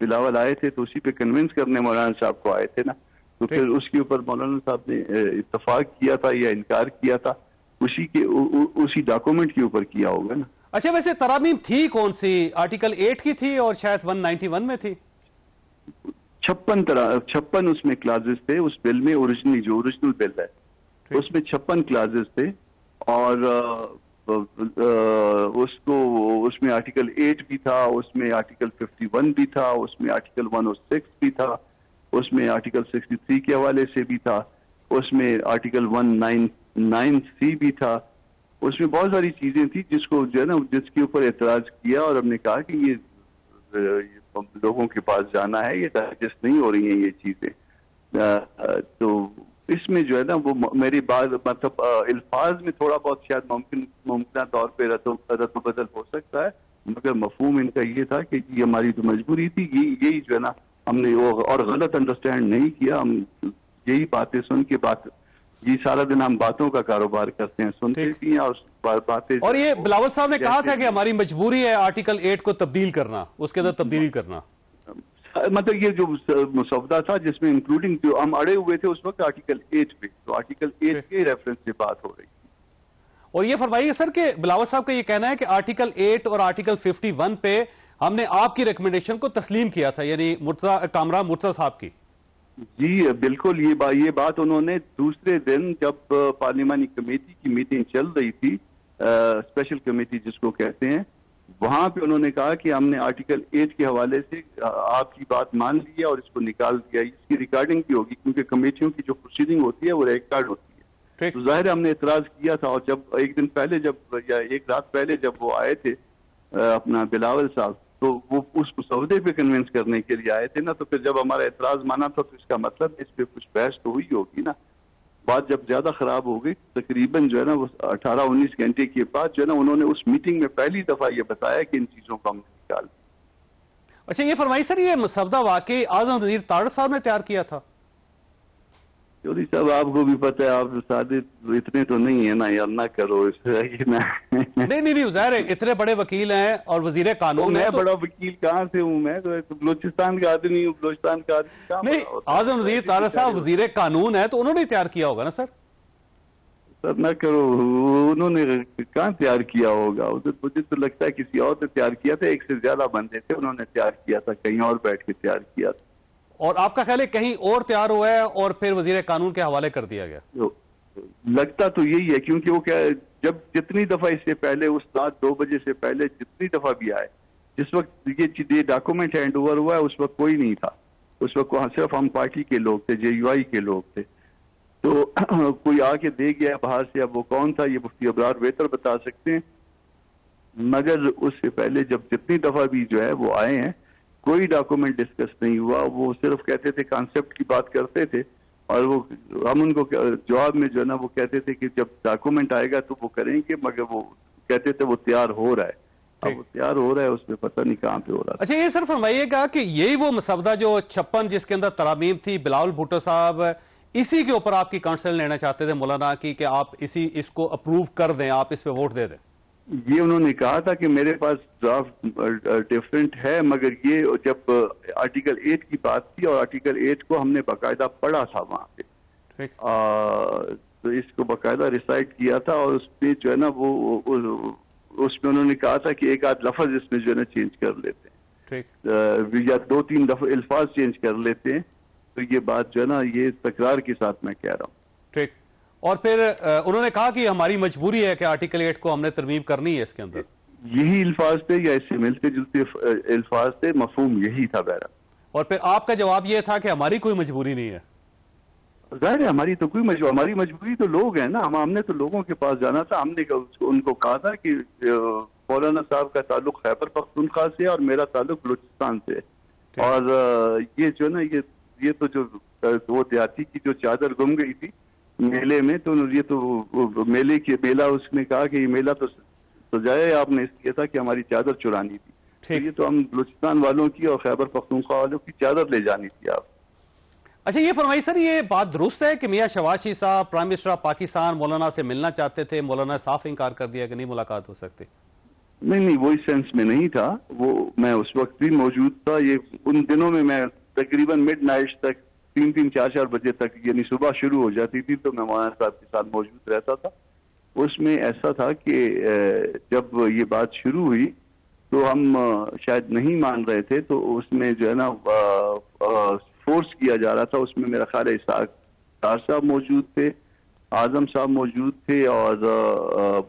بلاول آئے تھے تو اسی پہ کنونس کرنے مولانا صاحب کو آئے تھے نا, تو پھر اس کے اوپر مولانا صاحب نے اتفاق کیا تھا یا انکار کیا تھا, اسی ڈاکومنٹ کے اوپر کیا ہوگا نا. اچھا ویسے ترامیم تھی کون سی؟ آرٹیکل 8 کی تھی اور شاید 191 میں تھی. 56 اس میں کلازز تھے اس بل میں, اوریجنل بل ہے اس میں 56 کلازز تھے, اور اس میں آرٹیکل 8 بھی تھا, اس میں آرٹیکل 51 بھی تھا, اس میں آرٹیکل 106 بھی تھا, اس میں آرٹیکل 63 کے حوالے سے بھی تھا, اس میں آرٹیکل 199C بھی تھا. اس میں بہت ساری چیزیں تھیں جس کو جو ہے نا جس کے اوپر اعتراض کیا, اور ہم نے کہا کہ یہ لوگوں کے پاس جانا ہے, یہ ڈائجسٹ نہیں ہو رہی ہیں یہ چیزیں. تو اس میں جو ہے نا وہ میری بات مطلب الفاظ میں تھوڑا بہت شاید ممکنہ طور پہ رد و بدل ہو سکتا ہے, مگر مفہوم ان کا یہ تھا کہ یہ ہماری تو مجبوری تھی, یہی جو ہے نا ہم نے اور غلط انڈرسٹینڈ نہیں کیا. ہم یہی باتیں سن کے یہ سارا دن ہم باتوں کا کاروبار کرتے ہیں, سنتے بھی ہیں اور باتیں. اور یہ بلاول صاحب نے کہا تھا کہ ہماری مجبوری ہے آرٹیکل 8 کو تبدیل کرنا, اس کے اندر تبدیلی کرنا. مطلب یہ جو مسودہ تھا جس میں انکلوڈنگ جو ہم اڑے ہوئے تھے اس وقت آرٹیکل 8 پہ, تو آرٹیکل 8 کے ریفرنس سے بات ہو رہی تھی. اور یہ فرمائیے سر کہ بلاول صاحب کا یہ کہنا ہے کہ آرٹیکل 8 اور آرٹیکل 51 پہ ہم نے آپ کی ریکمنڈیشن کو تسلیم کیا تھا, یعنی کامران مرتضی صاحب کی. جی بالکل, یہ بات انہوں نے دوسرے دن جب پارلیمانی کمیٹی کی میٹنگ چل رہی تھی, اسپیشل کمیٹی جس کو کہتے ہیں, وہاں پہ انہوں نے کہا کہ ہم نے آرٹیکل 8 کے حوالے سے آپ کی بات مان لی ہے اور اس کو نکال دیا. اس کی ریکارڈنگ بھی ہوگی کیونکہ کمیٹیوں کی جو پروسیڈنگ ہوتی ہے وہ ریکارڈ ہوتی ہے. تو ظاہر ہم نے اعتراض کیا تھا, اور جب ایک دن پہلے یا ایک رات پہلے جب وہ آئے تھے اپنا بلاول صاحب, تو وہ اس مسودے پہ کنونس کرنے کے لیے آئے تھے نا, تو پھر جب ہمارا اعتراض مانا تھا تو اس کا مطلب اس پہ کچھ بحث تو ہوئی ہوگی نا. بات جب زیادہ خراب ہو گئی تقریباً جو ہے نا وہ 18-19 گھنٹے کے بعد جو ہے نا انہوں نے اس میٹنگ میں پہلی دفعہ یہ بتایا کہ ان چیزوں کو ہم نے نکال دیا. اچھا یہ فرمائی سر, یہ مسودہ واقعی اعظم وزیر تارڑ صاحب نے تیار کیا تھا؟ چودھری صاحب آپ کو بھی پتہ ہے, آپ سادے اتنے تو نہیں ہے نا یار, نہ کرو اس نہیں ظاہر ہے اتنے بڑے وکیل ہیں اور وزیر قانون میں بڑا وکیل کہاں سے ہوں, میں تو بلوچستان کا آدمی ہوں, بلوچستان کا آدمی نہیں. اعظم وزیر تارڑ صاحب وزیر قانون ہے تو انہوں نے تیار کیا ہوگا نا سر. سر نہ کرو, انہوں نے کہاں تیار کیا ہوگا, مجھے تو لگتا ہے کسی اور نے تیار کیا تھا, ایک سے زیادہ بندے تھے, انہوں نے تیار کیا تھا, کہیں اور بیٹھ کے تیار کیا تھا. اور آپ کا خیال ہے کہیں اور تیار ہوا ہے اور پھر وزیر قانون کے حوالے کر دیا گیا؟ لگتا تو یہی ہے, کیونکہ وہ کیا جب جتنی دفعہ اس سے پہلے اس رات 2 بجے سے پہلے جتنی دفعہ بھی آئے, جس وقت یہ ڈاکومنٹ ہینڈ اوور ہوا ہے اس وقت کوئی نہیں تھا, اس وقت وہاں صرف ہم پارٹی کے لوگ تھے, JUI کے لوگ تھے. تو کوئی آ کے دے گیا باہر سے, اب وہ کون تھا یہ مفتی ابرار بہتر بتا سکتے ہیں, مگر اس سے پہلے جب جتنی دفعہ بھی جو ہے وہ آئے ہیں کوئی ڈاکومنٹ ڈسکس نہیں ہوا. وہ صرف کہتے تھے کانسیپٹ کی بات کرتے تھے, اور وہ ہم ان کو جواب میں جو ہے نا وہ کہتے تھے کہ جب ڈاکومنٹ آئے گا تو وہ کریں گے, مگر وہ کہتے تھے وہ تیار ہو رہا ہے. اب وہ تیار ہو رہا ہے, اس میں پتہ نہیں کہاں پہ ہو رہا ہے. اچھا یہ سر فرمائیے گا کہ یہی وہ مسودہ جو 56 جس کے اندر ترامیم تھی, بلاول بھٹو صاحب اسی کے اوپر آپ کی کاؤنسل لینا چاہتے تھے مولانا کی کہ آپ اس کو اپروو کر دیں, آپ اس پہ ووٹ دے دیں؟ یہ انہوں نے کہا تھا کہ میرے پاس ڈرافٹ ڈیفرنٹ ہے, مگر یہ جب آرٹیکل 8 کی بات تھی اور آرٹیکل 8 کو ہم نے باقاعدہ پڑھا تھا وہاں پہ, تو اس کو باقاعدہ ریسائٹ کیا تھا, اور اس پہ جو ہے نا وہ اس میں انہوں نے کہا تھا کہ ایک آدھ لفظ اس میں جو ہے نا چینج کر لیتے ہیں, یا 2-3 دفعہ الفاظ چینج کر لیتے ہیں. تو یہ بات جو ہے نا یہ تکرار کے ساتھ میں کہہ رہا ہوں. ٹھیک. اور پھر انہوں نے کہا کہ ہماری مجبوری ہے کہ آرٹیکل 8 کو ہم نے ترمیم کرنی ہے اس کے اندر. یہی الفاظ تھے یا اس سے ملتے جلتے الفاظ تھے, مفہوم یہی تھا بہرحال. اور پھر آپ کا جواب یہ تھا کہ ہماری کوئی مجبوری نہیں ہے. ظاہر ہے ہماری تو کوئی ہماری مجبوری تو لوگ ہیں نا, ہم نے تو لوگوں کے پاس جانا تھا. ہم نے ان کو کہا تھا کہ مولانا صاحب کا تعلق خیبر پختونخوا سے اور میرا تعلق بلوچستان سے, اور یہ جو نا یہ تو جو وہ دیہاتی کی جو چادر گم گئی تھی میلے میں, تو یہ تو میلہ اس نے کہا کہ یہ میلہ تو سجایا آپ نے اس لیے تھا کہ ہماری چادر چرانی تھی. یہ تو ہم بلوچستان والوں کی اور خیبر پختونخوا والوں کی چادر لے جانی تھی آپ. اچھا یہ فرمائی سر, یہ بات درست ہے کہ میاں شہباز شریف صاحب پرائم منسٹر آف پاکستان مولانا سے ملنا چاہتے تھے, مولانا صاف انکار کر دیا کہ نہیں ملاقات ہو سکتی؟ نہیں وہ اس سینس میں نہیں تھا، وہ میں اس وقت بھی موجود تھا. یہ ان دنوں میں تقریباً مڈ نائٹ تک 3-4 بجے تک، یعنی صبح شروع ہو جاتی تھی تو میں مولانا صاحب کے ساتھ موجود رہتا تھا. اس میں ایسا تھا کہ جب یہ بات شروع ہوئی تو ہم شاید نہیں مان رہے تھے، تو اس میں جو ہے نا فورس کیا جا رہا تھا. اس میں میرا خیال ہے اسحاق ڈار صاحب موجود تھے، اعظم صاحب موجود تھے اور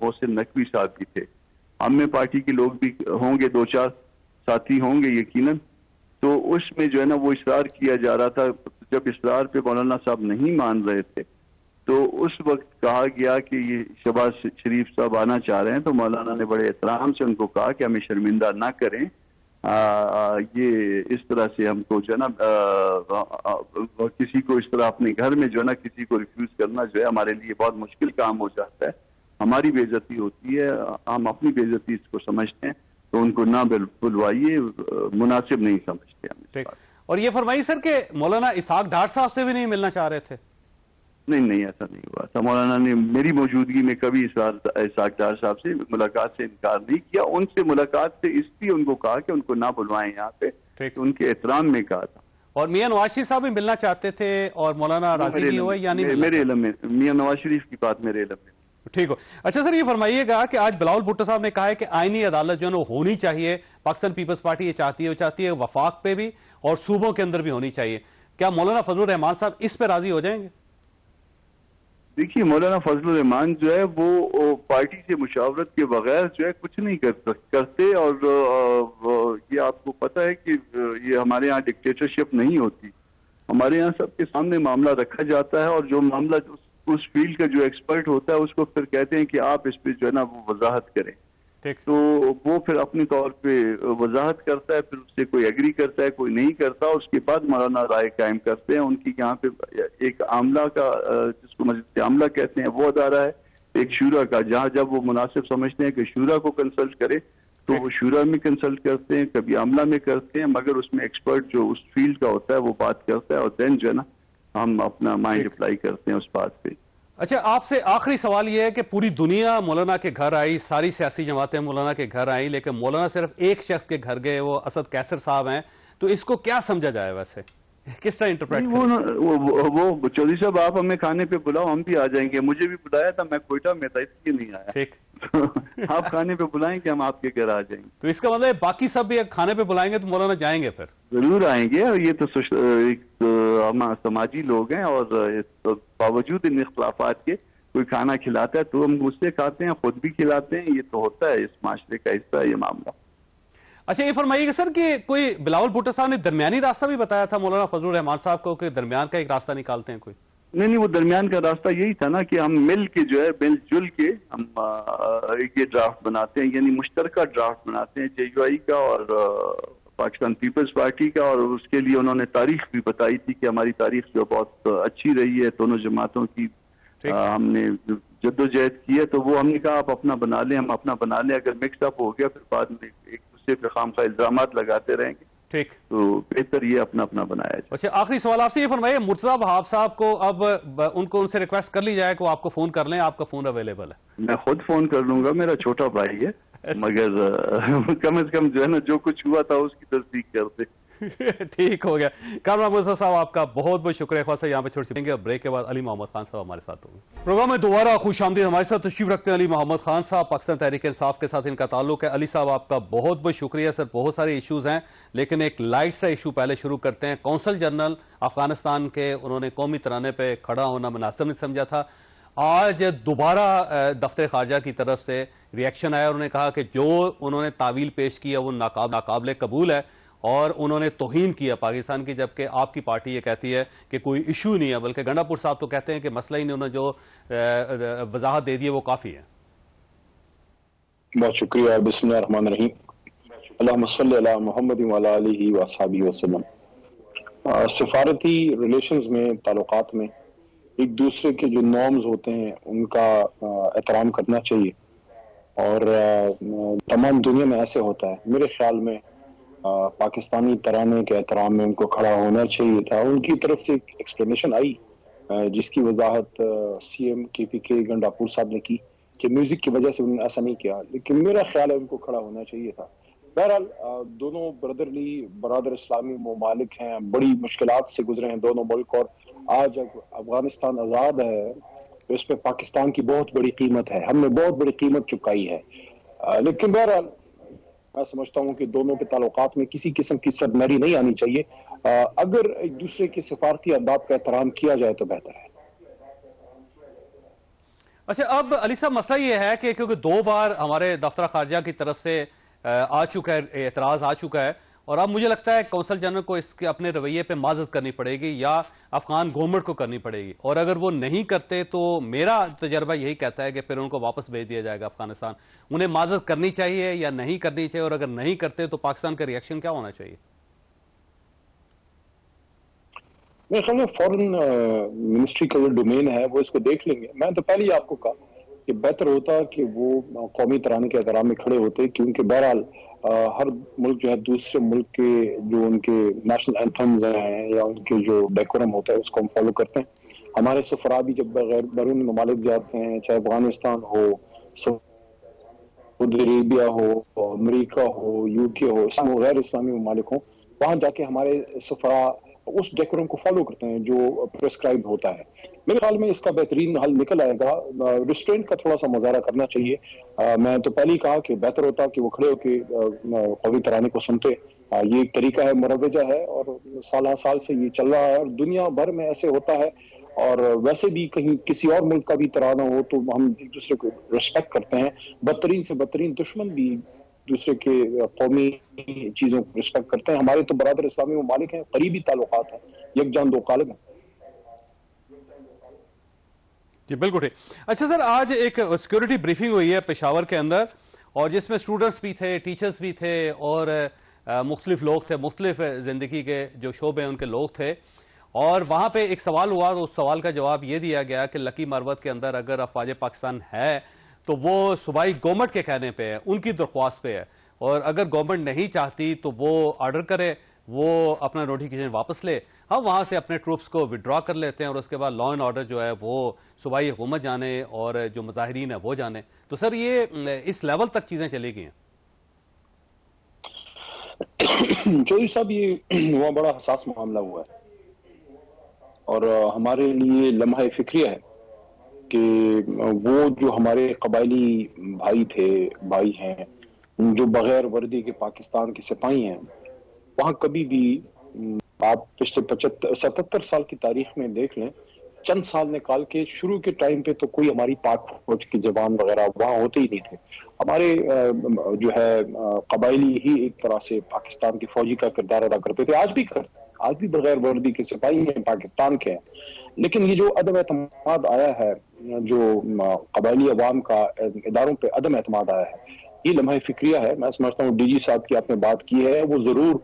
محسن نقوی صاحب بھی تھے. ہم میں پارٹی کے لوگ بھی ہوں گے، 2-4 ساتھی ہوں گے یقیناً. تو اس میں جو ہے نا وہ اصرار کیا جا رہا تھا. جب اصرار پہ مولانا صاحب نہیں مان رہے تھے تو اس وقت کہا گیا کہ یہ شہباز شریف صاحب آنا چاہ رہے ہیں، تو مولانا نے بڑے احترام سے ان کو کہا کہ ہمیں شرمندہ نہ کریں، یہ اس طرح سے ہم کو جو ہے نا کسی کو اس طرح اپنے گھر میں جو ہے نا کسی کو ریفیوز کرنا جو ہے ہمارے لیے بہت مشکل کام ہو جاتا ہے، ہماری بے عزتی ہوتی ہے، ہم اپنی بے عزتی اس کو سمجھتے ہیں، تو ان کو نہ بلوائیے، مناسب نہیں سمجھتے ہم. اور یہ فرمائیے سر کہ مولانا اسحاق ڈار صاحب سے بھی نہیں ملنا چاہ رہے تھے؟ نہیں ایسا نہیں ہوا تھا. مولانا نے میری موجودگی میں کبھی اسحاق ڈار صاحب سے ملاقات سے انکار نہیں کیا. ان سے ملاقات سے اس لیے ان کو کہا کہ ان کو نہ بلوائیں یہاں پہ، ان کے احترام میں کہا تھا. اور میاں نواز شریف صاحب بھی ملنا چاہتے تھے اور مولانا راضی نہیں ہوئے، یعنی میرے علم میں میاں نواز شریف کی بات میرے علم میں. ٹھیک ہو. اچھا سر، یہ فرمائیے گا کہ آج بلاول بھٹو صاحب نے کہا ہے کہ آئینی عدالت جو ہے وہ ہونی چاہیے. پاکستان پیپلز پارٹی یہ چاہتی ہے وفاق پہ بھی اور صوبوں کے اندر بھی ہونی چاہیے. کیا مولانا فضل الرحمان صاحب اس پہ راضی ہو جائیں گے؟ دیکھیے مولانا فضل الرحمان جو ہے وہ پارٹی سے مشاورت کے بغیر جو ہے کچھ نہیں کرتے، اور یہ آپ کو پتہ ہے کہ یہ ہمارے ہاں ڈکٹیٹرشپ نہیں ہوتی. ہمارے یہاں سب کے سامنے معاملہ رکھا جاتا ہے، اور جو معاملہ اس فیلڈ کا جو ایکسپرٹ ہوتا ہے اس کو پھر کہتے ہیں کہ آپ اس پہ جو ہے نا وہ وضاحت کریں. تو وہ پھر اپنے طور پہ وضاحت کرتا ہے، پھر اس سے کوئی ایگری کرتا ہے، کوئی نہیں کرتا، اس کے بعد مولانا رائے قائم کرتے ہیں. ان کی یہاں پہ ایک عاملہ کا، جس کو مجلس عاملہ کہتے ہیں، وہ ادارہ ہے، ایک شورا کا، جہاں جب وہ مناسب سمجھتے ہیں کہ شورا کو کنسلٹ کرے تو وہ شورا میں کنسلٹ کرتے ہیں، کبھی عاملہ میں کرتے ہیں، مگر اس میں ایکسپرٹ جو اس فیلڈ کا ہوتا ہے وہ بات کرتا ہے، اور دین جو ہے نا ہم اپنا مائنڈ اپلائی کرتے ہیں اس بات پہ. اچھا، آپ سے آخری سوال یہ ہے کہ پوری دنیا مولانا کے گھر آئی، ساری سیاسی جماعتیں مولانا کے گھر آئیں، لیکن مولانا صرف ایک شخص کے گھر گئے، وہ اسد قیصر صاحب ہیں. تو اس کو کیا سمجھا جائے؟ ویسے کس طرح انٹرپریٹ کریں؟ وہ چودھری صاحب آپ ہمیں کھانے پہ بلاؤ، ہم بھی آ جائیں گے. مجھے بھی بلایا تھا، میں کوئٹہ میں تھا، اس لیے نہیں آیا. ٹھیک، آپ کھانے پہ بلائیں گے، ہم آپ کے گھر آ جائیں گے. تو اس کا مطلب باقی سب بھی کھانے پہ بلائیں گے تو مولانا جائیں گے؟ پھر ضرور آئیں گے. اور یہ تو ہم سماجی لوگ ہیں، اور باوجود ان اختلافات کے کوئی کھانا کھلاتا ہے تو ہم اس سے کھاتے ہیں، خود بھی کھلاتے ہیں. یہ تو ہوتا ہے، اس معاشرے کا حصہ ہے یہ معاملہ. اچھا، یہ فرمائیے گا سر کہ کوئی بلاول بھٹو صاحب نے درمیانی راستہ بھی بتایا تھا مولانا فضل الرحمان صاحب کو کہ درمیان کا ایک راستہ نکالتے ہیں کوئی؟ نہیں وہ درمیان کا راستہ یہی تھا نا کہ ہم مل کے جو ہے مل جل کے ہم یہ ڈرافٹ بناتے ہیں، یعنی مشترکہ ڈرافٹ بناتے ہیں JUI کا اور پاکستان پیپلز پارٹی کا. اور اس کے لیے انہوں نے تاریخ بھی بتائی تھی کہ ہماری تاریخ جو بہت اچھی رہی ہے دونوں جماعتوں کی، ہم نے جدوجہد کی ہے. تو وہ ہم نے کہا آپ اپنا بنا لیں، ہم اپنا بنا لیں. اگر مکس اپ ہو گیا پھر بعد میں ایک دوسرے پہ خامخواہ الزامات لگاتے رہیں گے. ٹھیک، تو بہتر یہ اپنا بنایا جائے. اچھا، آخری سوال آپ سے یہ فرمائیے، مرتضیٰ وہاب صاحب کو اب ان سے ریکویسٹ کر لی جائے کہ وہ آپ کو فون کر لیں، آپ کا فون اویلیبل ہے؟ میں خود فون کر لوں گا، میرا چھوٹا بھائی ہے، مگر کم از کم جو ہے نا جو کچھ ہوا تھا اس کی تصدیق کرتے. ٹھیک ہو گیا. کامران مرتضیٰ صاحب آپ کا بہت بہت شکریہ. خواصہ یہاں پہ چھوڑ سکیں گے. بریک کے بعد علی محمد خان صاحب ہمارے ساتھ ہوں گے. پروگرام میں دوبارہ خوش آمدید. ہمارے ساتھ تشریف رکھتے ہیں علی محمد خان صاحب. پاکستان تحریک انصاف کے ساتھ ان کا تعلق ہے. علی صاحب آپ کا بہت بہت شکریہ. سر بہت سارے ایشوز ہیں لیکن ایک لائٹ سا ایشو پہلے شروع کرتے ہیں. کونسل جنرل افغانستان کے، انہوں نے قومی ترانے پہ کھڑا ہونا مناسب نہیں سمجھا تھا. آج دوبارہ دفتر خارجہ کی طرف سے ریئیکشن آیا، انہوں نے کہا کہ جو انہوں نے تعویل پیش کیا وہ ناقابل قبول ہے اور انہوں نے توہین کیا پاکستان کی، جبکہ آپ کی پارٹی یہ کہتی ہے کہ کوئی ایشو نہیں ہے. بلکہ گنڈا پور صاحب تو کہتے ہیں کہ مسئلہ ہی نہیں، انہوں نے جو وضاحت دے دی ہے وہ کافی ہے. بہت شکریہ. بسم اللہ الرحمن الرحیم. اللہم صلی علی محمد وعلی آلہ وصحبہ وسلم. سفارتی ریلیشنز میں، تعلقات میں ایک دوسرے کے جو نارمز ہوتے ہیں ان کا احترام کرنا چاہیے، اور تمام دنیا میں ایسے ہوتا ہے. میرے خیال میں پاکستانی ترانے کے احترام میں ان کو کھڑا ہونا چاہیے تھا. ان کی طرف سے ایکسپلینیشن آئی جس کی وضاحت CM KPK گنڈا پور صاحب نے کی، کہ میوزک کی وجہ سے انہوں نے ایسا نہیں کیا، لیکن میرا خیال ہے ان کو کھڑا ہونا چاہیے تھا۔ بہرحال دونوں برادر اسلامی ممالک ہیں، بڑی مشکلات سے گزرے ہیں دونوں ملک، اور آج افغانستان آزاد ہے تو اس میں پاکستان کی بہت بڑی قیمت ہے، ہم نے بہت بڑی قیمت چکائی ہے۔ لیکن بہرحال میں سمجھتا ہوں کہ دونوں کے تعلقات میں کسی قسم کی سرنری نہیں آنی چاہیے، اگر ایک دوسرے کے سفارتی آداب کا احترام کیا جائے تو بہتر ہے۔ اچھا، اب علی صاحب مسئلہ یہ ہے کہ کیونکہ 2 بار ہمارے دفتر خارجہ کی طرف سے آ چکا ہے، اعتراض آ چکا ہے، اور اب مجھے لگتا ہے قونصل جنرل کو اس کے اپنے رویے پہ معذرت کرنی پڑے گی یا افغان گورنمنٹ کو کرنی پڑے گی، اور اگر وہ نہیں کرتے تو میرا تجربہ یہی کہتا ہے کہ پھر ان کو واپس بھیج دیا جائے گا افغانستان۔ انہیں معذرت کرنی چاہیے یا نہیں کرنی چاہیے، اور اگر نہیں کرتے تو پاکستان کا ریئیکشن کیا ہونا چاہیے؟ میرے خیال میں فورن منسٹری کا جو ڈومین ہے وہ اس کو دیکھ لیں گے۔ میں تو پہلے ہی آپ کو کہا کہ بہتر ہوتا کہ وہ قومی ترانے کے احترام میں کھڑے ہوتے، کیونکہ بہرحال ہر ملک جو ہے دوسرے ملک کے جو ان کے نیشنل اینتھمز ہیں یا ان کے جو ڈیکورم ہوتا ہے اس کو ہم فالو کرتے ہیں۔ ہمارے سفراء بھی جب بغیر بیرون ممالک جاتے ہیں، چاہے افغانستان ہو، سعودی عربیہ ہو، امریکہ ہو، یو کے ہو، غیر اسلامی ممالک ہوں، وہاں جا کے ہمارے سفراء اس ڈیکورم کو فالو کرتے ہیں جو پرسکرائب ہوتا ہے۔ میرے خیال میں اس کا بہترین حل نکل آئے گا، ریسٹرینٹ کا تھوڑا سا مظاہرہ کرنا چاہیے۔ میں تو پہلے ہی کہا کہ بہتر ہوتا کہ وہ کھڑے ہو کے قومی ترانے کو سنتے۔ یہ ایک طریقہ ہے، مروجہ ہے، اور سالہ سال سے یہ چل رہا ہے، اور دنیا بھر میں ایسے ہوتا ہے، اور ویسے بھی کہیں کسی اور ملک کا بھی ترانہ ہو تو ہم ایک دوسرے کو ریسپیکٹ کرتے ہیں۔ بدترین سے بدترین دشمن بھی دوسرے کے قومی چیزوں کو رسپیکٹ کرتے ہیں۔ ہمارے تو برادر اسلامی ممالک ہیں، قریبی تعلقات ہیں، یک جان دو قالب ہیں۔ جی بالکل ٹھیک۔ اچھا سر، آج ایک سیکورٹی بریفنگ ہوئی ہے پشاور کے اندر، اور جس میں اسٹوڈنٹس بھی تھے، ٹیچرز بھی تھے، اور مختلف لوگ تھے، مختلف زندگی کے جو شعبے ہیں ان کے لوگ تھے، اور وہاں پہ ایک سوال ہوا تو اس سوال کا جواب یہ دیا گیا کہ لکی مروت کے اندر اگر افواج پاکستان ہے تو وہ صوبائی گورنمنٹ کے کہنے پہ ہے، ان کی درخواست پہ ہے، اور اگر گورنمنٹ نہیں چاہتی تو وہ آرڈر کرے، وہ اپنا نوٹیفکیشن واپس لے، ہم وہاں سے اپنے ٹروپس کو وڈرا کر لیتے ہیں، اور اس کے بعد لا اینڈ آرڈر جو ہے وہ صوبائی حکومت جانے اور جو مظاہرین ہیں وہ جانے۔ تو سر یہ اس لیول تک چیزیں چلی گئی ہیں؟ چودھری صاحب، یہ وہاں بڑا حساس معاملہ ہوا ہے، اور ہمارے لیے لمحہ فکریہ ہے کہ وہ جو ہمارے قبائلی بھائی ہیں جو بغیر وردی کے پاکستان کے سپاہی ہیں، وہاں کبھی بھی آپ پچھلے 77 سال کی تاریخ میں دیکھ لیں، چند سال نکال کے شروع کے ٹائم پہ تو کوئی ہماری پاک فوج کی جوان وغیرہ وہاں ہوتے ہی نہیں تھے۔ ہمارے جو ہے قبائلی ہی ایک طرح سے پاکستان کی فوجی کا کردار ادا کرتے تھے، آج بھی کرتے ہیں، آج بھی بغیر وردی کے سپاہی ہیں، پاکستان کے ہیں۔ لیکن یہ جو عدم اعتماد آیا ہے، جو قبائلی عوام کا اداروں پہ عدم اعتماد آیا ہے، یہ لمحہ فکریہ ہے۔ میں سمجھتا ہوں ڈی جی صاحب کی آپ نے بات کی ہے، وہ ضرور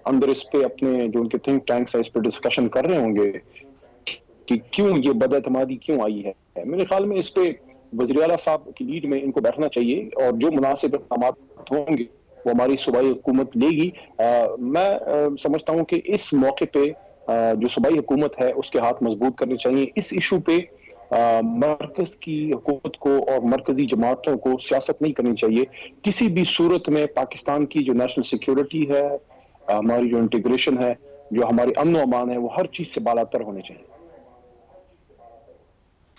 اندر اس پہ اپنے جو ان کے تھنک ٹینکس ہے اس پہ ڈسکشن کر رہے ہوں گے کہ کیوں یہ بد اعتمادی کیوں آئی ہے۔ میرے خیال میں اس پہ وزیر اعلیٰ صاحب کی لیڈ میں ان کو بیٹھنا چاہیے، اور جو مناسب اقدامات ہوں گے وہ ہماری صوبائی حکومت لے گی۔ میں سمجھتا ہوں کہ اس موقع پہ جو صوبائی حکومت ہے اس کے ہاتھ مضبوط کرنے چاہیے۔ اس ایشو پہ مرکز کی حکومت کو اور مرکزی جماعتوں کو سیاست نہیں کرنی چاہیے۔ کسی بھی صورت میں پاکستان کی جو نیشنل سیکیورٹی ہے، ہماری جو انٹیگریشن ہے، جو ہماری امن و امان ہے، وہ ہر چیز سے بالاتر ہونے چاہیے۔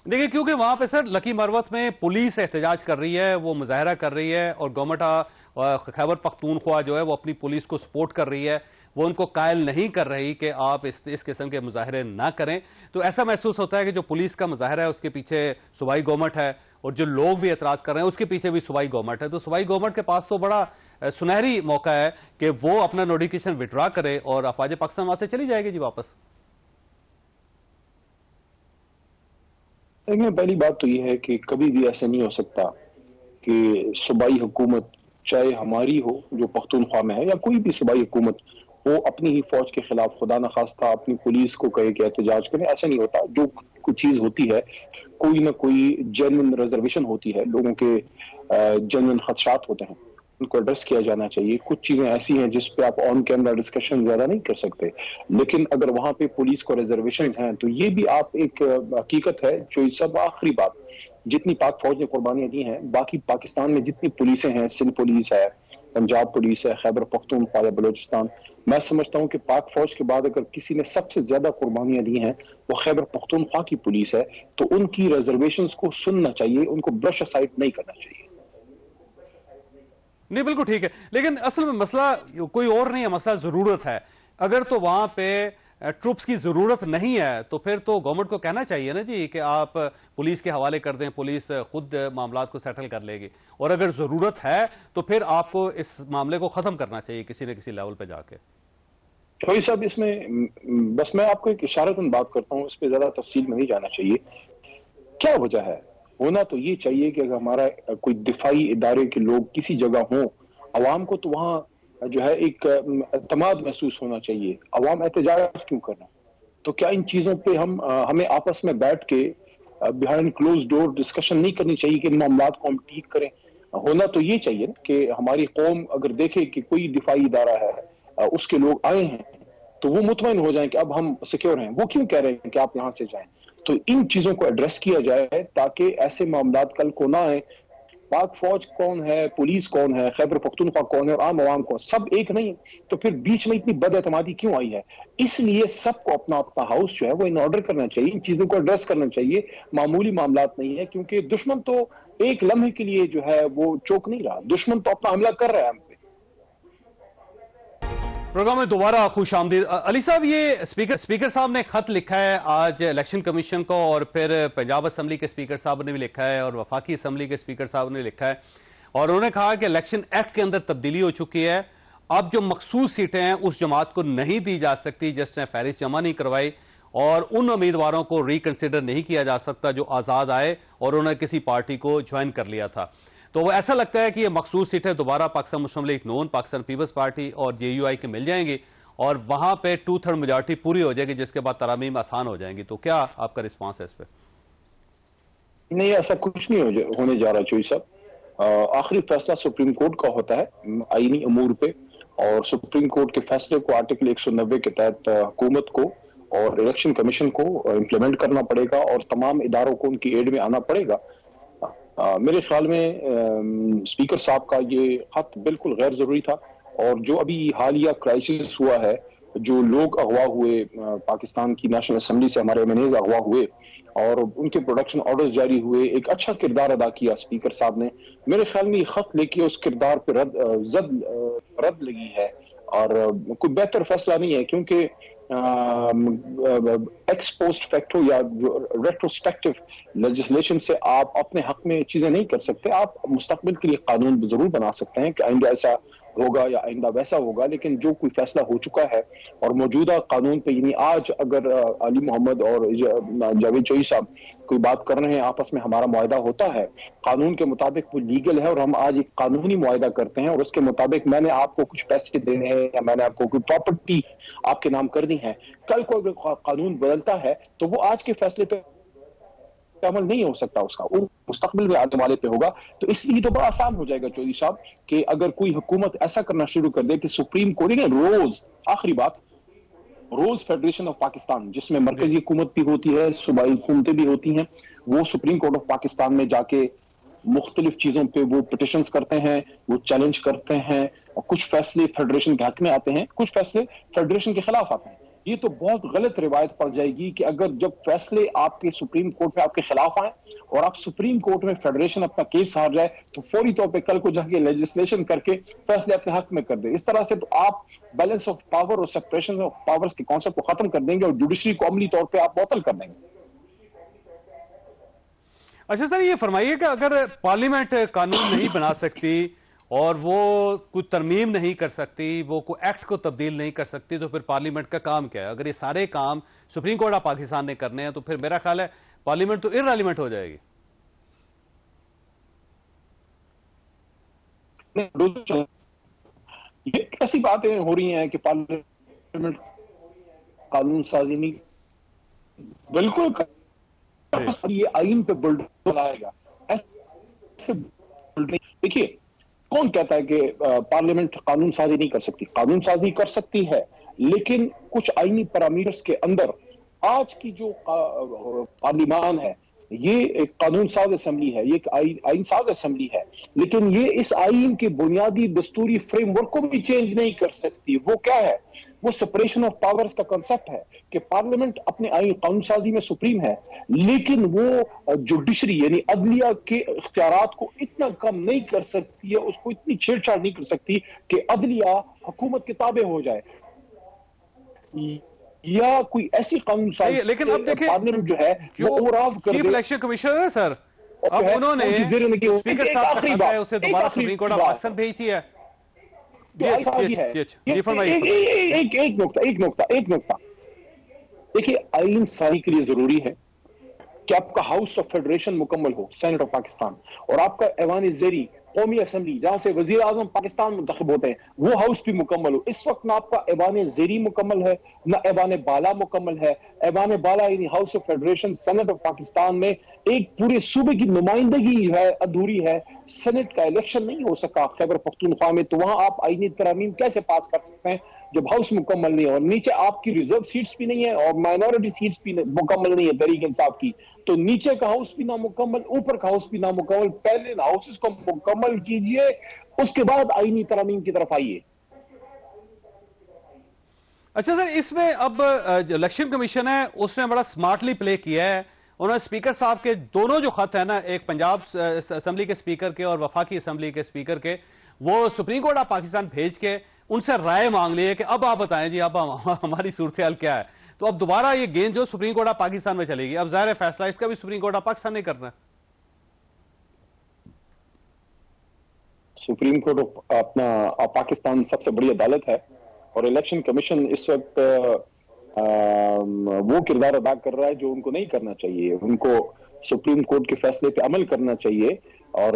دیکھیں، کیونکہ وہاں پہ سر لکی مروت میں پولیس احتجاج کر رہی ہے، وہ مظاہرہ کر رہی ہے، اور گورنمنٹ خیبر پختونخوا جو ہے وہ اپنی پولیس کو سپورٹ کر رہی ہے، وہ ان کو قائل نہیں کر رہی کہ آپ اس قسم کے مظاہرے نہ کریں۔ تو ایسا محسوس ہوتا ہے کہ جو پولیس کا مظاہرہ ہے اس کے پیچھے صوبائی گورنمنٹ ہے، اور جو لوگ بھی اعتراض کر رہے ہیں اس کے پیچھے بھی صوبائی گورنمنٹ ہے۔ تو صوبائی گورنمنٹ کے پاس تو بڑا سنہری موقع ہے کہ وہ اپنا نوٹیفکیشن وڈرا کرے اور افواج پاکستان وہاں سے چلی جائے گی جی واپس۔ پہلی بات تو یہ ہے کہ کبھی بھی ایسا نہیں ہو سکتا کہ صوبائی حکومت، چاہے ہماری ہو جو پختونخوا میں ہے یا کوئی بھی صوبائی حکومت، وہ اپنی ہی فوج کے خلاف خدا نخواستہ اپنی پولیس کو کہے کہ احتجاج کریں۔ ایسا نہیں ہوتا۔ جو کوئی چیز ہوتی ہے، کوئی نہ کوئی جینوئن ریزرویشن ہوتی ہے، لوگوں کے جینوئن خدشات ہوتے ہیں، ان کو ایڈریس کیا جانا چاہیے. کچھ چیزیں ایسی ہیں جس پہ آپ آن کیمرہ ڈسکشن زیادہ نہیں کر سکتے, لیکن اگر وہاں پہ پولیس کو ریزرویشنز ہیں تو یہ بھی آپ ایک حقیقت ہے. جو سب آخری بات, جتنی پاک فوج نے قربانیاں دی ہیں, باقی پاکستان میں جتنی پولیسیں ہیں, سندھ پولیس ہے, پنجاب پولیس ہے, خیبر پختونخوا یا بلوچستان, میں سمجھتا ہوں کہ پاک فوج کے بعد اگر کسی نے سب سے زیادہ قربانیاں دی ہیں وہ خیبر پختونخوا کی پولیس ہے. تو ان کی ریزرویشنز کو سننا چاہیے, ان کو برش اسائڈ نہیں کرنا چاہیے. نہیں بالکل ٹھیک ہے, لیکن اصل میں مسئلہ کوئی اور نہیں ہے, مسئلہ ضرورت ہے. اگر تو وہاں پہ ٹروپس کی ضرورت نہیں ہے تو پھر تو گورنمنٹ کو کہنا چاہیے نا جی کہ آپ پولیس کے حوالے کر دیں, پولیس خود معاملات کو سیٹل کر لے گی. اور اگر ضرورت ہے تو پھر آپ کو اس معاملے کو ختم کرنا چاہیے کسی نہ کسی لیول پہ جا کے. شوئی صاحب, اس میں بس میں آپ کو ایک اشارتاً بات کرتا ہوں, اس پہ زیادہ تفصیل میں نہیں جانا چاہیے. کیا وجہ ہے؟ ہونا تو یہ چاہیے کہ اگر ہمارا کوئی دفاعی ادارے کے لوگ کسی جگہ ہوں, عوام کو تو وہاں جو ہے ایک اعتماد محسوس ہونا چاہیے. عوام احتجاج کیوں کرنا؟ تو کیا ان چیزوں پہ ہمیں آپس میں بیٹھ کے بیہائنڈ کلوز ڈور ڈسکشن نہیں کرنی چاہیے کہ ان معاملات کو ہم ٹھیک کریں؟ ہونا تو یہ چاہیے کہ ہماری قوم اگر دیکھے کہ کوئی دفاعی ادارہ ہے, اس کے لوگ آئے ہیں, تو وہ مطمئن ہو جائیں کہ اب ہم سیکیور ہیں. وہ کیوں کہہ رہے ہیں کہ آپ یہاں سے جائیں؟ تو ان چیزوں کو ایڈریس کیا جائے تاکہ ایسے معاملات کل کو نہ آئیں. پاک فوج کون ہے, پولیس کون ہے, خیبر پختونخوا کون ہے, اور عام عوام کون, سب ایک نہیں. تو پھر بیچ میں اتنی بد اعتمادی کیوں آئی ہے؟ اس لیے سب کو اپنا اپنا ہاؤس جو ہے وہ ان آرڈر کرنا چاہیے, ان چیزوں کو ایڈریس کرنا چاہیے. معمولی معاملات نہیں ہے, کیونکہ دشمن تو ایک لمحے کے لیے جو ہے وہ چوک نہیں رہا, دشمن تو اپنا حملہ کر رہا ہے ہم پہ. پروگرام میں دوبارہ خوش آمدید. علی صاحب, یہ اسپیکر صاحب نے خط لکھا ہے آج الیکشن کمیشن کو, اور پھر پنجاب اسمبلی کے اسپیکر صاحب نے بھی لکھا ہے, اور وفاقی اسمبلی کے اسپیکر صاحب نے لکھا ہے, اور انہوں نے کہا کہ الیکشن ایکٹ کے اندر تبدیلی ہو چکی ہے. اب جو مخصوص سیٹیں ہیں اس جماعت کو نہیں دی جا سکتی جس نے فہرست جمع نہیں کروائی, اور ان امیدواروں کو ریکنسیڈر نہیں کیا جا سکتا جو آزاد آئے اور انہوں نے کسی پارٹی کو جوائن کر لیا تھا. تو وہ ایسا لگتا ہے کہ یہ مخصوص سیٹیں دوبارہ پاکستان مسلم لیگ نون, پاکستان پیپلز پارٹی اور JUI کے مل جائیں گی, اور وہاں پہ 2/3 میجارٹی پوری ہو جائے گی, جس کے بعد ترامیم آسان ہو جائیں گی. تو کیا آپ کا رسپانس ہے اس پہ؟ نہیں, ایسا کچھ نہیں ہونے جا رہا چوئی صاحب. آخری فیصلہ سپریم کورٹ کا ہوتا ہے آئینی امور پہ, اور سپریم کورٹ کے فیصلے کو آرٹیکل 190 کے تحت حکومت کو اور الیکشن کمیشن کو امپلیمنٹ کرنا پڑے گا, اور تمام اداروں کو ان کی ایڈ میں آنا پڑے گا. میرے خیال میں اسپیکر صاحب کا یہ خط بالکل غیر ضروری تھا, اور جو ابھی حالیہ کرائسس ہوا ہے, جو لوگ اغوا ہوئے پاکستان کی نیشنل اسمبلی سے, ہمارے MNAs اغوا ہوئے اور ان کے پروڈکشن آرڈرز جاری ہوئے, ایک اچھا کردار ادا کیا اسپیکر صاحب نے. میرے خیال میں یہ خط لے کے اس کردار پہ رد لگی ہے, اور کوئی بہتر فیصلہ نہیں ہے, کیونکہ ایکس پوسٹ فیکٹو یا جو ریٹروسپیکٹو لیجسلیشن سے آپ اپنے حق میں چیزیں نہیں کر سکتے. آپ مستقبل کے لیے قانون ضرور بنا سکتے ہیں کہ آئندہ ایسا ہوگا یا آئندہ ویسا ہوگا, لیکن جو کوئی فیصلہ ہو چکا ہے اور موجودہ قانون پہ, یعنی آج اگر علی محمد اور جاوید چوئی صاحب کوئی بات کر رہے ہیں, آپس میں ہمارا معاہدہ ہوتا ہے قانون کے مطابق, وہ لیگل ہے, اور ہم آج ایک قانونی معاہدہ کرتے ہیں, اور اس کے مطابق میں نے آپ کو کچھ پیسے دینے ہیں یا میں نے آپ کو کوئی پراپرٹی آپ کے نام کرنی ہے. کل کو اگر قانون بدلتا ہے تو وہ آج کے فیصلے پہ عمل نہیں ہو سکتا, اس کا وہ مستقبل میں آنے والے پہ ہوگا. تو اس لیے تو بڑا آسان ہو جائے گا چودھری صاحب کہ اگر کوئی حکومت ایسا کرنا شروع کر دے کہ سپریم کورٹ روز, آخری بات, روز فیڈریشن آف پاکستان جس میں مرکزی حکومت بھی ہوتی ہے, صوبائی حکومتیں بھی ہوتی ہیں, وہ سپریم کورٹ آف پاکستان میں جا کے مختلف چیزوں پہ وہ پٹیشنز کرتے ہیں, وہ چیلنج کرتے ہیں, اور کچھ فیصلے فیڈریشن کے حق میں آتے ہیں, کچھ فیصلے فیڈریشن کے خلاف آتے ہیں. یہ تو بہت غلط روایت پڑ جائے گی کہ اگر جب فیصلے آپ کے سپریم کورٹ میں آپ کے خلاف آئیں اور آپ سپریم کورٹ میں فیڈریشن اپنا کیس ہار جائے تو فوری طور پہ کل کو جا کے لیجسلیشن کر کے فیصلے اپنے حق میں کر دے. اس طرح سے تو آپ بیلنس آف پاور اور سپریشن آف پاورز کے کانسیپٹ کو ختم کر دیں گے, اور جوڈیشری کو عملی طور پہ آپ معطل کر دیں گے. اچھا سر, یہ فرمائیے کہ اگر پارلیمنٹ قانون نہیں بنا سکتی اور وہ کوئی ترمیم نہیں کر سکتی, وہ کوئی ایکٹ کو تبدیل نہیں کر سکتی, تو پھر پارلیمنٹ کا کام کیا ہے؟ اگر یہ سارے کام سپریم کورٹ آف پاکستان نے کرنے ہیں تو پھر میرا خیال ہے پارلیمنٹ تو ارریلیونٹ ہو جائے گی. یہ ایسی باتیں ہو رہی ہیں کہ پارلیمنٹ قانون سازی نہیں, بالکل یہ آئین پہ بلڈوزر لائے گا. ایسے دیکھیے, کون کہتا ہے کہ پارلیمنٹ قانون سازی نہیں کر سکتی؟ قانون سازی کر سکتی ہے، لیکن کچھ آئینی پیرامیٹرز کے اندر آج کی جو پارلیمان ہے یہ ایک قانون ساز اسمبلی ہے، یہ ایک آئین ساز اسمبلی ہے، لیکن یہ اس آئین کے بنیادی دستوری فریم ورک کو بھی چینج نہیں کر سکتی۔ وہ کیا ہے؟ وہ سپریشن آف پاورز کا کنسپٹ ہے کہ پارلیمنٹ اپنے آئین قانون سازی میں سپریم ہے، لیکن وہ جوڈیشری یعنی عدلیہ کے اختیارات کو اتنا کم نہیں کر سکتی ہے، اس کو اتنی چھیڑ چھاڑ نہیں کر سکتی کہ عدلیہ حکومت کے تابع ہو جائے، یا کوئی ایسی قانون سازی لیکن اب دیکھیں پارلیمنٹ جو ہے وہ اوورآل کر چیف دے۔ الیکشن کمیشنر ہے سر، اب انہوں نے اسپیکر صاحب کا خط ہے اسے دوبارہ سپریم کورٹ آف پاکستان بھیج دیا ہے۔ ایک نقطہ دیکھیے، آئین سازی کے لیے ضروری ہے کہ آپ کا ہاؤس آف فیڈریشن مکمل ہو، سینٹ آف پاکستان، اور آپ کا ایوان زیری قومی اسمبلی جہاں سے وزیر اعظم پاکستان منتخب ہوتے ہیں وہ ہاؤس بھی مکمل ہو۔ اس وقت نہ آپ کا ایوان زیری مکمل ہے، نہ ایوان بالا مکمل ہے۔ ایوان بالا یعنی House of Federation Senate of Pakistan میں ایک پورے صوبے کی نمائندگی ہے، ادھوری ہے۔ سینٹ کا الیکشن نہیں ہو سکا خیبر پختونخوا میں، تو وہاں آپ آئینی ترامیم کیسے پاس کر سکتے ہیں جب ہاؤس مکمل نہیں ہے، اور نیچے آپ کی ریزرو سیٹس بھی نہیں ہے اور مائنورٹی سیٹس بھی مکمل نہیں ہے تحریک انصاف کی، تو نیچے کا ہاؤس بھی نامکمل، اوپر کا ہاؤس بھی نامکمل۔ پہلے ہاؤسز کو مکمل کیجئے، اس کے بعد آئینی ترامیم کی طرف آئیے۔ اچھا سر، اس میں اب الیکشن کمیشن ہے اس نے بڑا سمارٹلی پلے کیا ہے، انہوں نے اسپیکر صاحب کے دونوں جو خط ہیں نا، ایک پنجاب اسمبلی کے اسپیکر کے اور وفاقی اسمبلی کے اسپیکر کے، وہ سپریم کورٹ آف پاکستان بھیج کے ان سے رائے مانگ لی ہے کہ اب آپ بتائیں جی اب ہماری صورتحال کیا ہے۔ تو اب دوبارہ یہ گیند جو سپریم کورٹ آف پاکستان میں چلے گی، اب ظاہر فیصلہ اس کا بھی سپریم کورٹ آف پاکستان نے کرنا ہے۔ سپریم کورٹ اپنا پاکستان سب سے بڑی عدالت ہے، اور الیکشن کمیشن اس وقت وہ کردار ادا کر رہا ہے جو ان کو نہیں کرنا چاہیے۔ ان کو سپریم کورٹ کے فیصلے پہ عمل کرنا چاہیے، اور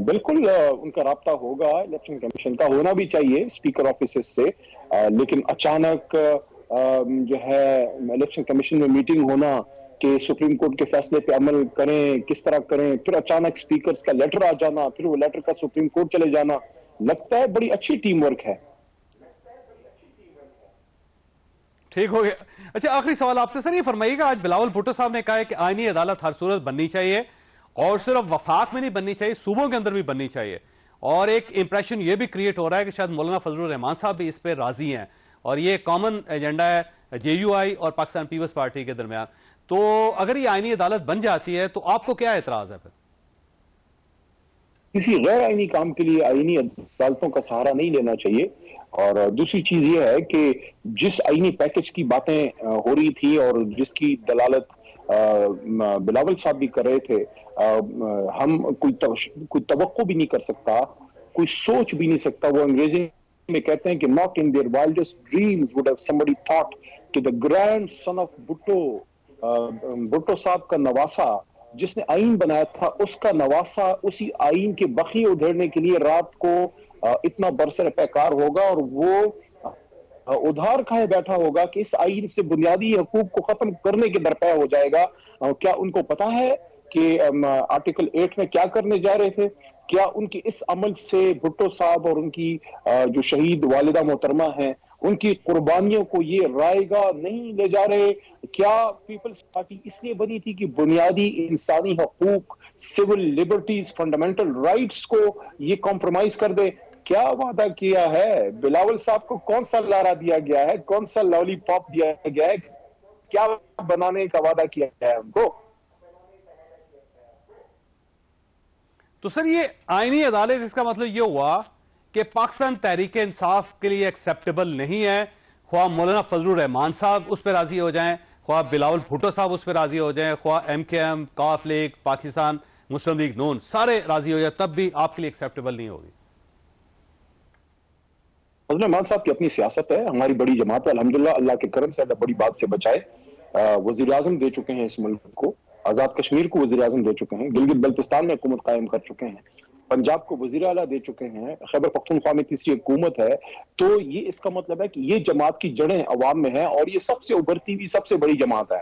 بالکل ان کا رابطہ ہوگا، الیکشن کمیشن کا ہونا بھی چاہیے اسپیکر آفیسز سے، لیکن اچانک جو ہے الیکشن کمیشن میں میٹنگ ہونا کہ سپریم کورٹ کے فیصلے پہ عمل کریں، کس طرح کریں، پھر اچانک اسپیکرز کا لیٹر آ جانا، پھر وہ لیٹر کا سپریم کورٹ چلے جانا، لگتا ہے بڑی اچھی ٹیم ورک ہے۔ ٹھیک ہو گیا۔ اچھا آخری سوال آپ سے سر، یہ فرمائیے گا، آج بلاول بھٹو صاحب نے کہا ہے کہ آئینی عدالت ہر صورت بننی چاہیے، اور صرف وفاق میں نہیں بننی چاہیے، صوبوں کے اندر بھی بننی چاہیے، اور ایک امپریشن یہ بھی کریٹ ہو رہا ہے کہ شاید مولانا فضل الرحمان صاحب بھی اس پہ راضی ہیں، اور یہ کامن ایجنڈا ہے جے یو آئی اور پاکستان پیپلز پارٹی کے درمیان۔ تو اگر یہ آئینی عدالت بن جاتی ہے تو آپ کو کیا اعتراض ہے پھر؟ کسی غیر آئینی کام کے لیے آئینی عدالتوں کا سہارا نہیں لینا چاہیے، اور دوسری چیز یہ ہے کہ جس آئینی پیکج کی باتیں ہو رہی تھی اور جس کی دلالت بلاول صاحب بھی کر رہے تھے، ہم کوئی توقع بھی نہیں کر سکتا، کوئی سوچ بھی نہیں سکتا۔ وہ انگریزی میں کہتے ہیں کہ not in their wildest dreams would have somebody thought کہ the grandson of بھٹو صاحب کا نواسا جس نے آئین بنایا تھا، اس کا نواسا اسی آئین کے بخیے ادھیڑنے کے لیے رات کو اتنا برسر پیکار ہوگا، اور وہ ادھار کھائے بیٹھا ہوگا کہ اس آئین سے بنیادی حقوق کو ختم کرنے کے درپے ہو جائے گا۔ کیا ان کو پتا ہے کہ آرٹیکل 8 میں کیا کرنے جا رہے تھے؟ کیا ان کی اس عمل سے بھٹو صاحب اور ان کی جو شہید والدہ محترمہ ہیں ان کی قربانیوں کو یہ رائے گا نہیں لے جا رہے؟ کیا پیپلز پارٹی اس لیے بنی تھی کہ بنیادی انسانی حقوق، سول لبرٹیز، فنڈامنٹل رائٹس کو یہ کمپرومائز کر دے؟ کیا وعدہ کیا ہے بلاول صاحب کو؟ کون سا لارا دیا گیا ہے؟ کون سا لالی پاپ دیا گیا ہے؟ کیا بنانے کا وعدہ کیا ہے ان کو؟ تو سر یہ آئینی عدالت، اس کا مطلب یہ ہوا کہ پاکستان تحریک انصاف کے لیے ایکسیپٹیبل نہیں ہے، خواہ مولانا فضل الرحمان صاحب اس پہ راضی ہو جائیں، خواہ بلاول بھٹو صاحب اس پہ راضی ہو جائیں، خواہ ایم کے ایم، کاف لیگ، پاکستان مسلم لیگ نون سارے راضی ہو جائیں، تب بھی آپ کے لیے ایکسیپٹیبل نہیں ہوگی؟ فضل الرحمان صاحب کی اپنی سیاست ہے، ہماری بڑی جماعت ہے، الحمدللہ اللہ کے کرم سے اللہ بڑی بات سے بچائے۔ وزیر اعظم دے چکے ہیں اس ملک کو، آزاد کشمیر کو وزیر اعظم دے چکے ہیں، گلگت بلتستان میں حکومت قائم کر چکے ہیں، پنجاب کو وزیر اعلیٰ دے چکے ہیں، خیبر پختونخوا میں تیسری حکومت ہے۔ تو یہ اس کا مطلب ہے کہ یہ جماعت کی جڑیں عوام میں ہیں، اور یہ سب سے ابھرتی ہوئی سب سے بڑی جماعت ہے۔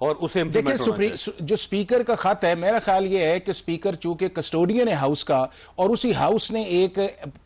اور اسے implement ہونا دیکھیں جو سپیکر کا خط ہے، میرا خیال یہ ہے کہ سپیکر چونکہ کسٹوڈین ہے ہاؤس کا اور اسی ہاؤس نے ایک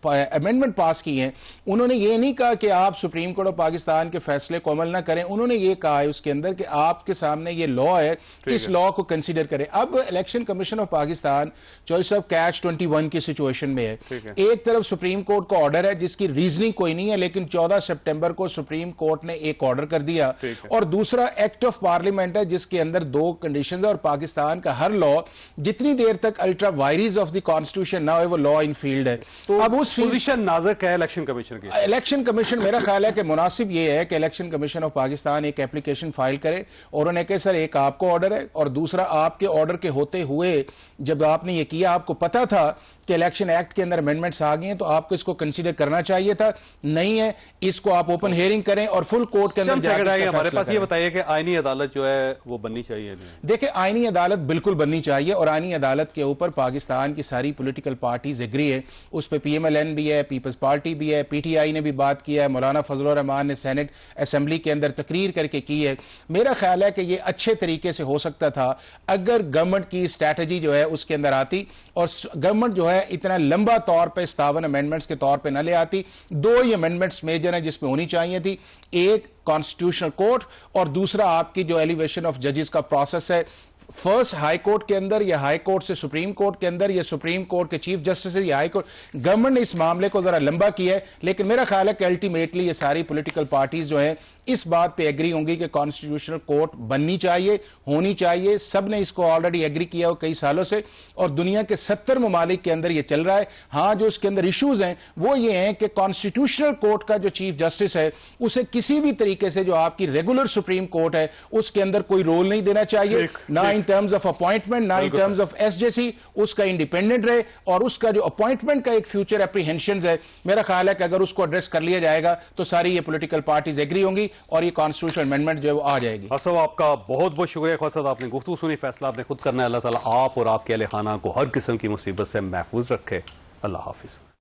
امینڈمنٹ پاس کی ہے، انہوں نے یہ نہیں کہا کہ آپ سپریم کورٹ آف پاکستان کے فیصلے کو عمل نہ کریں، انہوں نے یہ کہا ہے اس کے اندر کہ آپ کے سامنے یہ لا ہے، اس لا کو کنسیڈر کریں۔ اب election commission of Pakistan choice of catch 21 کی سچویشن میں ہے، ایک طرف سپریم کورٹ کا آرڈر ہے جس کی ریزننگ کوئی نہیں ہے، لیکن 14 سپٹمبر کو سپریم کورٹ نے ایک آرڈر کر دیا، اور دوسرا ایکٹ آف پارلیمنٹ ہے جس کے اندر 2 کنڈیشنز اور پاکستان کا ہر لا جتنی دیر تک ultra vires of the constitution نہ ہوئے وہ لا ان فیلڈ ہے۔ اب اس پوزیشن نازک ہے الیکشن کمیشن کی۔ الیکشن کمیشن میرا خیال ہے کہ مناسب یہ ہے کہ الیکشن کمیشن آف پاکستان ایک اپلیکیشن فائل کرے اور انہیں کہ سر ایک آپ کو آرڈر ہے اور دوسرا آپ کے آرڈر کے ہوتے ہوئے جب آپ نے یہ کیا آپ کو پتا تھا کہ الیکشن ایکٹ کے اندر امینڈمنٹس آ گئی ہیں تو آپ کو اس کو کنسیڈر کرنا چاہیے تھا، نہیں ہے اس کو آپ اوپن ہیئرنگ کریں اور فل کورٹ کے اندر جا کے ہمارے پاس یہ بتائیے کہ آئینی عدالت جو ہے وہ بننی چاہیے؟ دیکھیں آئینی عدالت بالکل بننی چاہیے، اور آئینی عدالت کے اوپر پاکستان کی ساری پولیٹیکل پارٹیز ایگری ہے، اس پہ پی ایم ایل این بھی ہے، پیپلز پارٹی بھی ہے، پی ٹی آئی نے بھی بات کیا ہے، مولانا فضل الرحمان نے سینٹ اسمبلی کے اندر تقریر کر کے کی ہے۔ میرا خیال ہے کہ یہ اچھے طریقے سے ہو سکتا تھا اگر گورنمنٹ کی اسٹریٹجی جو ہے اس کے اندر آتی اور گورنمنٹ جو ہے اتنا لمبا طور پہ 57 امینڈمنٹس کے طور پہ نہ لے آتی۔ 2 ہی امینڈمنٹس میجر ہیں جس میں ہونی چاہیے تھی، ایک کانسٹیٹیوشنل کورٹ اور دوسرا آپ کی جو ایلیویشن آف ججز کا پروسیس ہے، فرسٹ ہائی کورٹ کے اندر یا ہائی کورٹ سے سپریم کورٹ کے اندر یا سپریم کورٹ کے چیف جسٹس یا ہائی کورٹ۔ گورنمنٹ نے اس معاملے کو ذرا لمبا کیا ہے، لیکن میرا خیال ہے کہ الٹیمیٹلی یہ ساری پولیٹیکل پارٹیز جو ہیں اس بات پہ ایگری ہوں گی کہ کانسٹیٹیوشنل کورٹ بننی چاہیے، ہونی چاہیے، سب نے اس کو آلریڈی ایگری کیا ہو کئی سالوں سے، اور دنیا کے 70 ممالک کے اندر یہ چل رہا ہے۔ ہاں جو اس کے اندر ایشوز ہیں وہ یہ ہیں کہ کانسٹیٹیوشنل کورٹ کا جو چیف جسٹس ہے اسے کسی بھی طریقے سے جو آپ کی ریگولر سپریم کورٹ ہے اس کے اندر کوئی رول نہیں دینا چاہیے، نہ ان ٹرمز آف اپوائنٹمنٹ نہ in terms of S J C, اس کا انڈیپینڈنٹ رہے، اور اس کا جو اپوائنٹمنٹ کا ایک فیوچر اپریہنشنز ہے میرا خیال ہے کہ اگر اس کو ایڈریس کر لیا جائے گا تو ساری یہ پولیٹیکل پارٹیز ایگری ہوں گی اور یہ کانسٹیٹیوشنل امینڈمنٹ جو ہے وہ آ جائے گی۔ صاحب آپ کا بہت بہت شکریہ خواجہ صاحب، آپ نے گفتگو سنی، فیصلہ آپ نے خود کرنا ہے۔ اللہ تعالیٰ آپ اور آپ کے اہل خانہ کو ہر قسم کی مصیبت سے محفوظ رکھے۔ اللہ حافظ۔